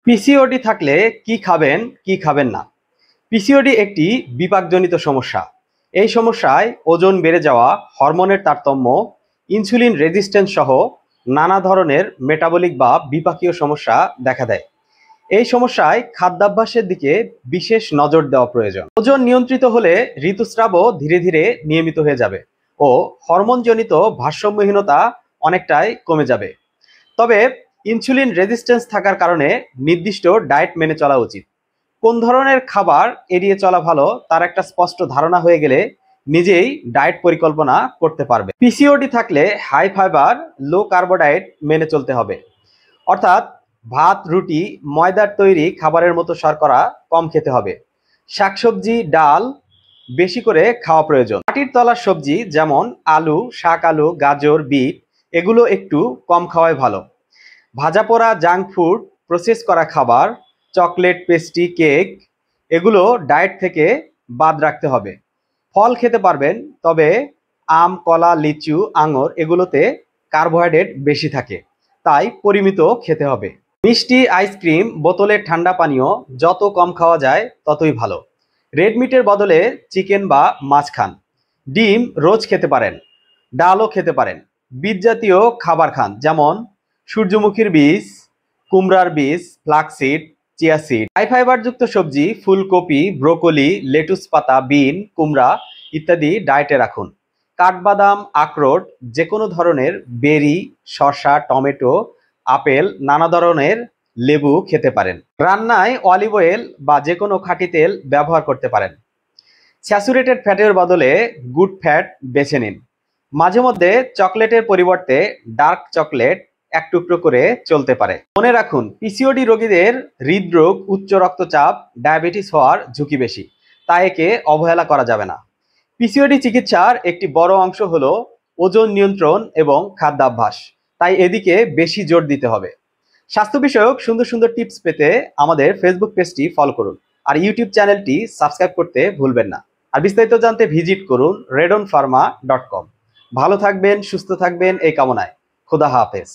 PCOD থাকলে কি খাবেন কি খাবেন না। পিসিওডি একটি বিপাকজনিত সমস্যা। এই সমস্যায় ওজন বেড়ে যাওয়া, হরমোনের তারতম্য, ইনসুলিন রেজিস্ট্যান্স সহ নানা ধরনের মেটাবলিক বা বিপাকীয় সমস্যা দেখা দেয়। এই সমস্যায় খাদ্যাভ্যাসের দিকে বিশেষ নজর দেওয়া প্রয়োজন। ওজন নিয়ন্ত্রিত হলে ঋতুস্রাবও ধীরে ধীরে নিয়মিত হয়ে যাবে ও হরমোনজনিত ভারসাম্যহীনতা অনেকটাই কমে যাবে। তবে ইনসুলিন রেজিস্ট্যান্স থাকার কারণে নির্দিষ্ট ডায়েট মেনে চলা উচিত। কোন ধরনের খাবার এড়িয়ে চলা ভালো তার একটা স্পষ্ট ধারণা হয়ে গেলে নিজেই ডায়েট পরিকল্পনা করতে পারবে। পিসিওডি থাকলে হাই ফাইবার, লো কার্বোডায়েট মেনে চলতে হবে। অর্থাৎ ভাত, রুটি, ময়দার তৈরি খাবারের মতো শর্করা কম খেতে হবে। শাকসবজি, ডাল বেশি করে খাওয়া প্রয়োজন। মাটির তলার সবজি যেমন আলু, শাক আলু, গাজর, বিট এগুলো একটু কম খাওয়াই ভালো। ভাজা পোড়া, জাঙ্ক ফুড, প্রসেস করা খাবার, চকলেট, পেস্ট্রি, কেক এগুলো ডায়েট থেকে বাদ রাখতে হবে। ফল খেতে পারবেন, তবে আম, কলা, লিচু, আঙুর এগুলোতে কার্বোহাইড্রেট বেশি থাকে, তাই পরিমিত খেতে হবে। মিষ্টি, আইসক্রিম, বোতলের ঠান্ডা পানীয় যত কম খাওয়া যায় ততই ভালো। রেড মিটের বদলে চিকেন বা মাছ খান। ডিম রোজ খেতে পারেন, ডালও খেতে পারেন। বীজ জাতীয় খাবার খান, যেমন সূর্যমুখীর বীজ, কুমড়ার বীজ, ফ্লাক্সিড, চিয়া সিড। হাই ফাইবারযুক্ত সবজি, ফুলকপি, ব্রোকলি, লেটুস পাতা, বিন, কুমড়া ইত্যাদি ডায়েটে রাখুন। কাঠবাদাম, আখরোট, যে কোনো ধরনের বেরি, শসা, টমেটো, আপেল, নানা ধরনের লেবু খেতে পারেন। রান্নায় অলিভ অয়েল বা যে কোনো খাঁটি তেল ব্যবহার করতে পারেন। স্যাচুরেটেড ফ্যাটের বদলে গুড ফ্যাট বেছে নিন। মাঝে মধ্যে চকলেটের পরিবর্তে ডার্ক চকলেট এক টুকরো করে চলতে পারে। মনে রাখুন, পিসিওডি রোগীদের হৃদরোগ, উচ্চ রক্তচাপ, ডায়াবেটিস হওয়ার ঝুঁকি বেশি, তাই একে অবহেলা করা যাবে না। পিসিওডি চিকিৎসার একটি বড় অংশ হলো ওজন নিয়ন্ত্রণ এবং খাদ্যাভ্যাস, তাই এদিকে বেশি জোর দিতে হবে। স্বাস্থ্য বিষয়ক সুন্দর সুন্দর টিপস পেতে আমাদের ফেসবুক পেজটি ফলো করুন আর ইউটিউব চ্যানেলটি সাবস্ক্রাইব করতে ভুলবেন না। আর বিস্তারিত জানতে ভিজিট করুন redonpharma.com। ভালো থাকবেন, সুস্থ থাকবেন এই কামনায়। খুদা হাফেজ।